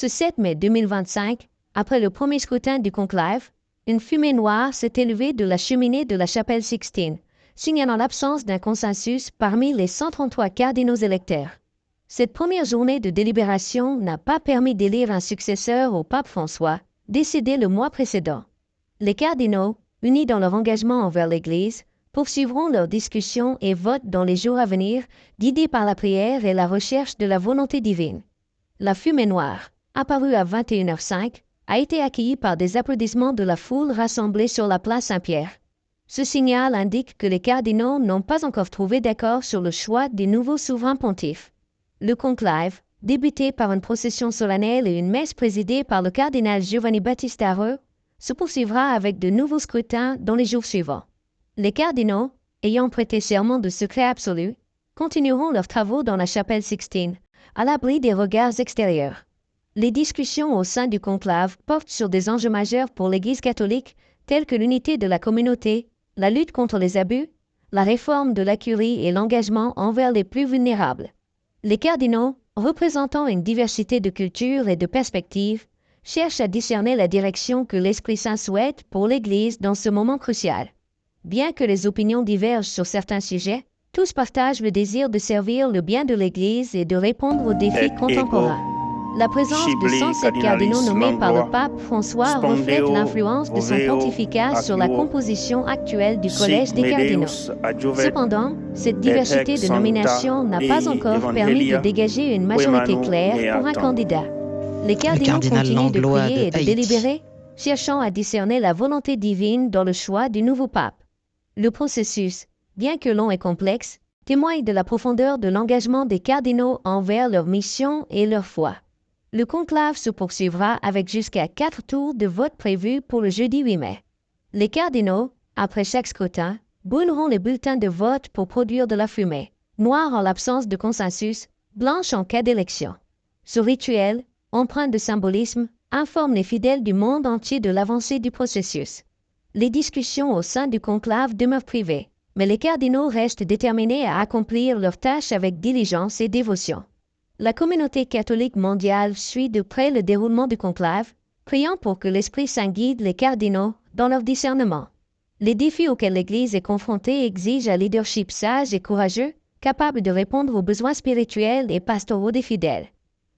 Ce 7 mai 2025, après le premier scrutin du conclave, une fumée noire s'est élevée de la cheminée de la chapelle Sixtine, signalant l'absence d'un consensus parmi les 133 cardinaux électeurs. Cette première journée de délibération n'a pas permis d'élire un successeur au pape François, décédé le mois précédent. Les cardinaux, unis dans leur engagement envers l'Église, poursuivront leurs discussions et votes dans les jours à venir, guidés par la prière et la recherche de la volonté divine. La fumée noire, apparue à 21h05, a été accueillie par des applaudissements de la foule rassemblée sur la place Saint-Pierre. Ce signal indique que les cardinaux n'ont pas encore trouvé d'accord sur le choix des nouveaux souverains pontifes. Le conclave, débuté par une procession solennelle et une messe présidée par le cardinal Giovanni Battista Re, se poursuivra avec de nouveaux scrutins dans les jours suivants. Les cardinaux, ayant prêté serment de secret absolu, continueront leurs travaux dans la chapelle Sixtine, à l'abri des regards extérieurs. Les discussions au sein du conclave portent sur des enjeux majeurs pour l'Église catholique, tels que l'unité de la communauté, la lutte contre les abus, la réforme de la curie et l'engagement envers les plus vulnérables. Les cardinaux, représentant une diversité de cultures et de perspectives, cherchent à discerner la direction que l'Esprit Saint souhaite pour l'Église dans ce moment crucial. Bien que les opinions divergent sur certains sujets, tous partagent le désir de servir le bien de l'Église et de répondre aux défis contemporains. La présence de 107 cardinaux nommés par le pape François reflète l'influence de son pontificat sur la composition actuelle du Collège des cardinaux. Cependant, cette diversité de nominations n'a pas encore permis de dégager une majorité claire pour un candidat. Les cardinaux continuent de prier et de délibérer, cherchant à discerner la volonté divine dans le choix du nouveau pape. Le processus, bien que long et complexe, témoigne de la profondeur de l'engagement des cardinaux envers leur mission et leur foi. Le conclave se poursuivra avec jusqu'à 4 tours de vote prévus pour le jeudi 8 mai. Les cardinaux, après chaque scrutin, brûleront les bulletins de vote pour produire de la fumée, noire en l'absence de consensus, blanche en cas d'élection. Ce rituel, empreint de symbolisme, informe les fidèles du monde entier de l'avancée du processus. Les discussions au sein du conclave demeurent privées, mais les cardinaux restent déterminés à accomplir leurs tâches avec diligence et dévotion. La communauté catholique mondiale suit de près le déroulement du conclave, priant pour que l'Esprit Saint guide les cardinaux dans leur discernement. Les défis auxquels l'Église est confrontée exigent un leadership sage et courageux, capable de répondre aux besoins spirituels et pastoraux des fidèles.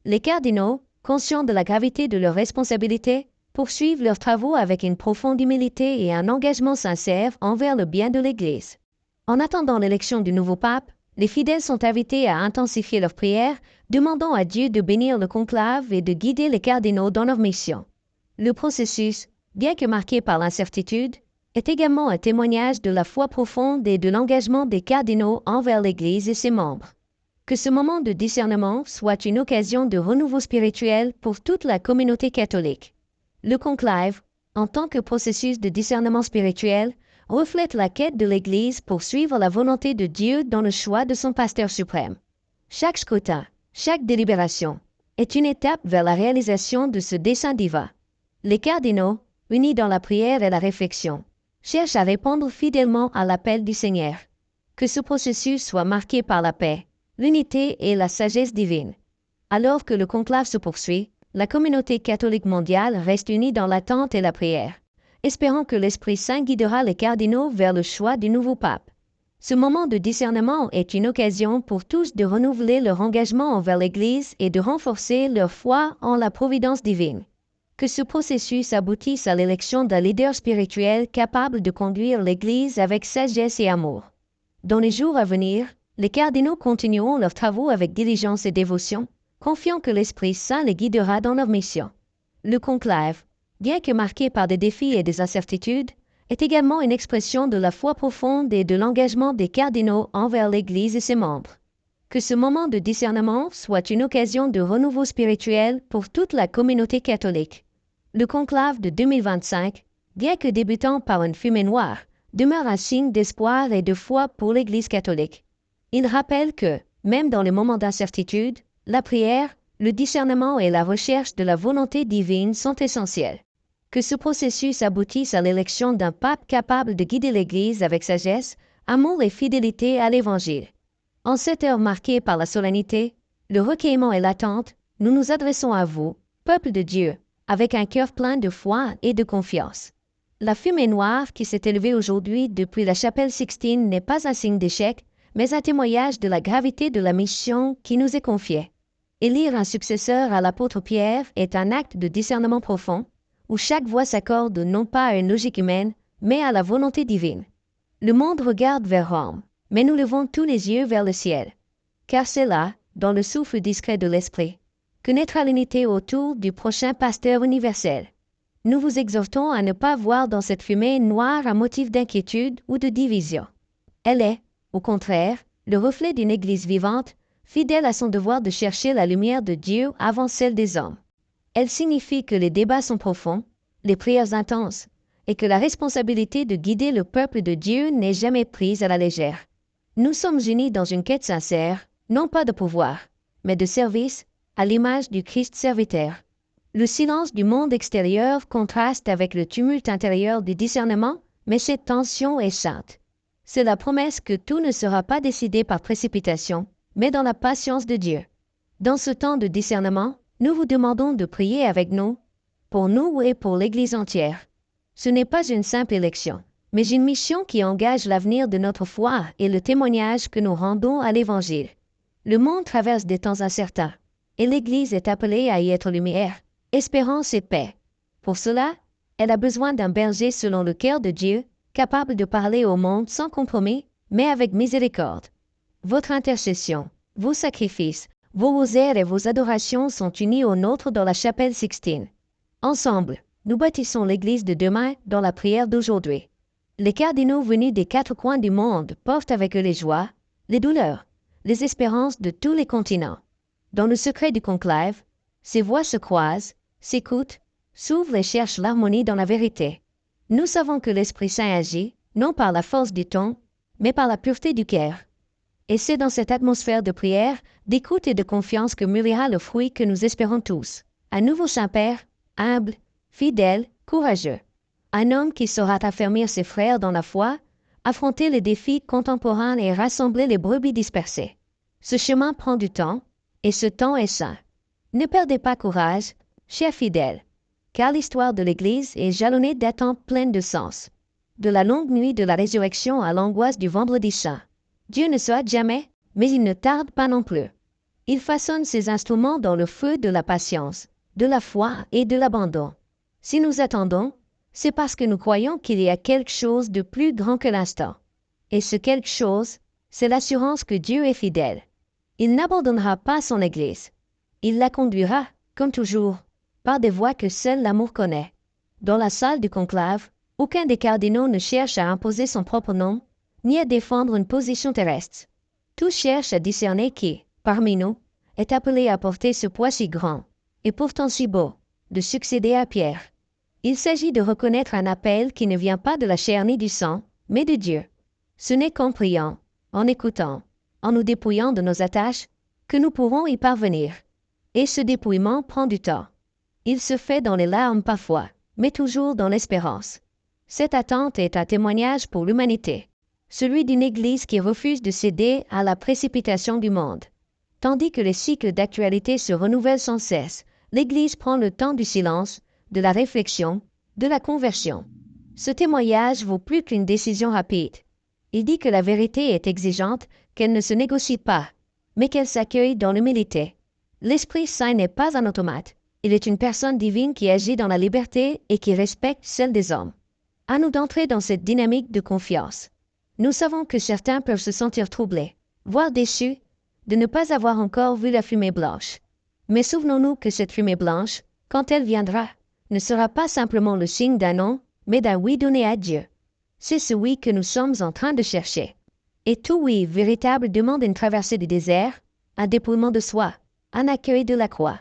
Les cardinaux, conscients de la gravité de leurs responsabilités, poursuivent leurs travaux avec une profonde humilité et un engagement sincère envers le bien de l'Église. En attendant l'élection du nouveau pape, les fidèles sont invités à intensifier leurs prières, demandant à Dieu de bénir le conclave et de guider les cardinaux dans leur mission. Le processus, bien que marqué par l'incertitude, est également un témoignage de la foi profonde et de l'engagement des cardinaux envers l'Église et ses membres. Que ce moment de discernement soit une occasion de renouveau spirituel pour toute la communauté catholique. Le conclave, en tant que processus de discernement spirituel, reflète la quête de l'Église pour suivre la volonté de Dieu dans le choix de son pasteur suprême. Chaque scrutin, chaque délibération, est une étape vers la réalisation de ce dessein divin. Les cardinaux, unis dans la prière et la réflexion, cherchent à répondre fidèlement à l'appel du Seigneur. Que ce processus soit marqué par la paix, l'unité et la sagesse divine. Alors que le conclave se poursuit, la communauté catholique mondiale reste unie dans l'attente et la prière, espérant que l'Esprit Saint guidera les cardinaux vers le choix du nouveau pape. Ce moment de discernement est une occasion pour tous de renouveler leur engagement envers l'Église et de renforcer leur foi en la providence divine. Que ce processus aboutisse à l'élection d'un leader spirituel capable de conduire l'Église avec sagesse et amour. Dans les jours à venir, les cardinaux continueront leurs travaux avec diligence et dévotion, confiant que l'Esprit Saint les guidera dans leur mission. Le conclave, bien que marqué par des défis et des incertitudes, est également une expression de la foi profonde et de l'engagement des cardinaux envers l'Église et ses membres. Que ce moment de discernement soit une occasion de renouveau spirituel pour toute la communauté catholique. Le conclave de 2025, bien que débutant par une fumée noire, demeure un signe d'espoir et de foi pour l'Église catholique. Il rappelle que, même dans les moments d'incertitude, la prière, le discernement et la recherche de la volonté divine sont essentiels. Que ce processus aboutisse à l'élection d'un pape capable de guider l'Église avec sagesse, amour et fidélité à l'Évangile. En cette heure marquée par la solennité, le recueillement et l'attente, nous nous adressons à vous, peuple de Dieu, avec un cœur plein de foi et de confiance. La fumée noire qui s'est élevée aujourd'hui depuis la chapelle Sixtine n'est pas un signe d'échec, mais un témoignage de la gravité de la mission qui nous est confiée. Élire un successeur à l'apôtre Pierre est un acte de discernement profond, où chaque voix s'accorde non pas à une logique humaine, mais à la volonté divine. Le monde regarde vers Rome, mais nous levons tous les yeux vers le ciel, car c'est là, dans le souffle discret de l'Esprit, que naîtra l'unité autour du prochain pasteur universel. Nous vous exhortons à ne pas voir dans cette fumée noire un motif d'inquiétude ou de division. Elle est, au contraire, le reflet d'une Église vivante, fidèle à son devoir de chercher la lumière de Dieu avant celle des hommes. Elle signifie que les débats sont profonds, les prières intenses, et que la responsabilité de guider le peuple de Dieu n'est jamais prise à la légère. Nous sommes unis dans une quête sincère, non pas de pouvoir, mais de service, à l'image du Christ serviteur. Le silence du monde extérieur contraste avec le tumulte intérieur du discernement, mais cette tension est sainte. C'est la promesse que tout ne sera pas décidé par précipitation, mais dans la patience de Dieu. Dans ce temps de discernement, nous vous demandons de prier avec nous, pour nous et pour l'Église entière. Ce n'est pas une simple élection, mais une mission qui engage l'avenir de notre foi et le témoignage que nous rendons à l'Évangile. Le monde traverse des temps incertains, et l'Église est appelée à y être lumière, espérance et paix. Pour cela, elle a besoin d'un berger selon le cœur de Dieu, capable de parler au monde sans compromis, mais avec miséricorde. Votre intercession, vos sacrifices, vos rosaires et vos adorations sont unis aux nôtres dans la chapelle Sixtine. Ensemble, nous bâtissons l'Église de demain dans la prière d'aujourd'hui. Les cardinaux venus des quatre coins du monde portent avec eux les joies, les douleurs, les espérances de tous les continents. Dans le secret du conclave, ces voix se croisent, s'écoutent, s'ouvrent et cherchent l'harmonie dans la vérité. Nous savons que l'Esprit Saint agit, non par la force du ton, mais par la pureté du cœur. Et c'est dans cette atmosphère de prière, d'écoute et de confiance que mûrira le fruit que nous espérons tous. Un nouveau Saint-Père, humble, fidèle, courageux. Un homme qui saura affermir ses frères dans la foi, affronter les défis contemporains et rassembler les brebis dispersées. Ce chemin prend du temps, et ce temps est saint. Ne perdez pas courage, chers fidèles, car l'histoire de l'Église est jalonnée d'attentes pleines de sens. De la longue nuit de la résurrection à l'angoisse du vendredi saint. Dieu ne se hâte jamais, mais il ne tarde pas non plus. Il façonne ses instruments dans le feu de la patience, de la foi et de l'abandon. Si nous attendons, c'est parce que nous croyons qu'il y a quelque chose de plus grand que l'instant. Et ce quelque chose, c'est l'assurance que Dieu est fidèle. Il n'abandonnera pas son Église. Il la conduira, comme toujours, par des voies que seul l'amour connaît. Dans la salle du conclave, aucun des cardinaux ne cherche à imposer son propre nom, ni à défendre une position terrestre. Tous cherchent à discerner qui, parmi nous, est appelé à porter ce poids si grand, et pourtant si beau, de succéder à Pierre. Il s'agit de reconnaître un appel qui ne vient pas de la chair ni du sang, mais de Dieu. Ce n'est qu'en priant, en écoutant, en nous dépouillant de nos attaches, que nous pourrons y parvenir. Et ce dépouillement prend du temps. Il se fait dans les larmes parfois, mais toujours dans l'espérance. Cette attente est un témoignage pour l'humanité, celui d'une Église qui refuse de céder à la précipitation du monde. Tandis que les cycles d'actualité se renouvellent sans cesse, l'Église prend le temps du silence, de la réflexion, de la conversion. Ce témoignage vaut plus qu'une décision rapide. Il dit que la vérité est exigeante, qu'elle ne se négocie pas, mais qu'elle s'accueille dans l'humilité. L'Esprit Saint n'est pas un automate. Il est une personne divine qui agit dans la liberté et qui respecte celle des hommes. À nous d'entrer dans cette dynamique de confiance. Nous savons que certains peuvent se sentir troublés, voire déçus, de ne pas avoir encore vu la fumée blanche. Mais souvenons-nous que cette fumée blanche, quand elle viendra, ne sera pas simplement le signe d'un non, mais d'un oui donné à Dieu. C'est ce oui que nous sommes en train de chercher. Et tout oui véritable demande une traversée du désert, un dépouillement de soi, un accueil de la croix.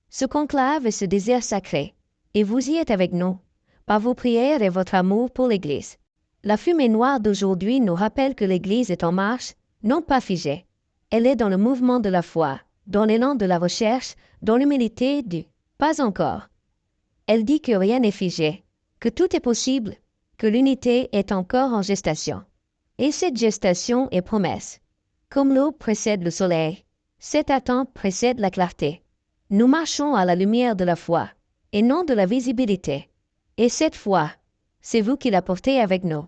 Ce conclave est ce désert sacré, et vous y êtes avec nous, par vos prières et votre amour pour l'Église. La fumée noire d'aujourd'hui nous rappelle que l'Église est en marche, non pas figée. Elle est dans le mouvement de la foi, dans l'élan de la recherche, dans l'humilité du « pas encore ». Elle dit que rien n'est figé, que tout est possible, que l'unité est encore en gestation. Et cette gestation est promesse. Comme l'eau précède le soleil, cette attente précède la clarté. Nous marchons à la lumière de la foi, et non de la visibilité. Et cette foi, c'est vous qui la portez avec nous.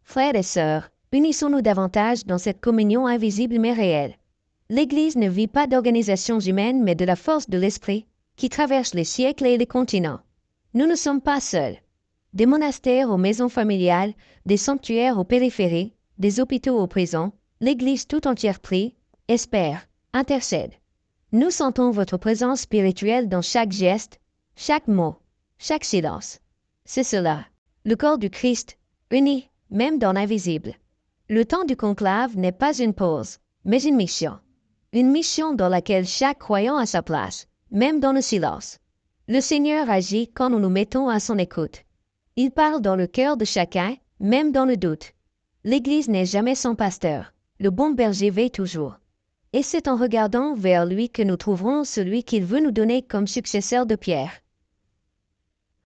Frères et sœurs, unissons-nous davantage dans cette communion invisible mais réelle. L'Église ne vit pas d'organisations humaines mais de la force de l'Esprit qui traverse les siècles et les continents. Nous ne sommes pas seuls. Des monastères aux maisons familiales, des sanctuaires aux périphéries, des hôpitaux aux prisons, l'Église tout entière prie, espère, intercède. Nous sentons votre présence spirituelle dans chaque geste, chaque mot, chaque silence. C'est cela, le corps du Christ, uni, même dans l'invisible. Le temps du conclave n'est pas une pause, mais une mission. Une mission dans laquelle chaque croyant a sa place, même dans le silence. Le Seigneur agit quand nous nous mettons à son écoute. Il parle dans le cœur de chacun, même dans le doute. L'Église n'est jamais sans pasteur. Le bon berger veille toujours. Et c'est en regardant vers lui que nous trouverons celui qu'il veut nous donner comme successeur de Pierre.